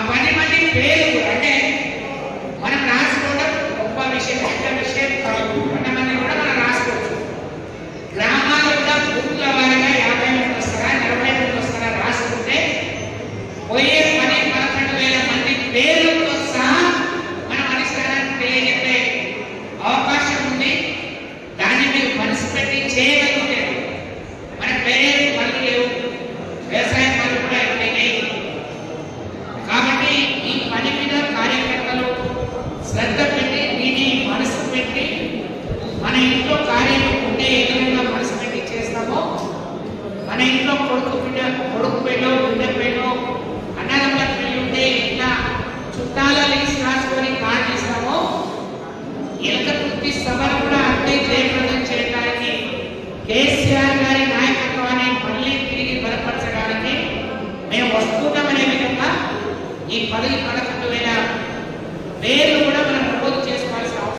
10 మంది పేరు అంటే మనం రాసుకోవడం గొప్ప విషయం, పెద్ద విషయం కాదు. 10 మంది కూడా మనం రాసుకోవచ్చు. గ్రామాలు కూడా బూత్ల వారిగా 50 మంది వస్తారా, 40 మంది వస్తారా రాసుకుంటే పోయే 10-11,000 మంది పేర్లతో సహా మనం అధిష్టానానికి తెలియజెప్పే అవకాశం ఉంది. దాన్ని మీరు మనసు పెట్టి చేయగలిగితే మన పేరు పనులు లేవు, వ్యవసాయ పనులు కూడా అయిపోయినాయి. కాబట్టి ఈ పని మీద కార్యకర్తలు శ్రద్ధ పెట్టి దీన్ని మనసు పెట్టి మన ఇంట్లో కార్యం ఉంటే ఏ విధంగా మనసు పెట్టి చేస్తామో, మన ఇంట్లో కొడుకు పెళ్ళో బిడ్డ పెళ్ళో అన్నదమ్ముల పెళ్ళి ఉంటే ఇట్లా చుట్టాల లిస్ట్ రాసుకొని కార్డు ఇస్తామో, ఎలక వృత్తి సభను కూడా అంతే జయప్రదం చేయడానికి కేసీఆర్ గారి నాయకత్వాన్ని మళ్ళీ తిరిగి బలపరచడానికి మేము వస్తున్నామనే విధంగా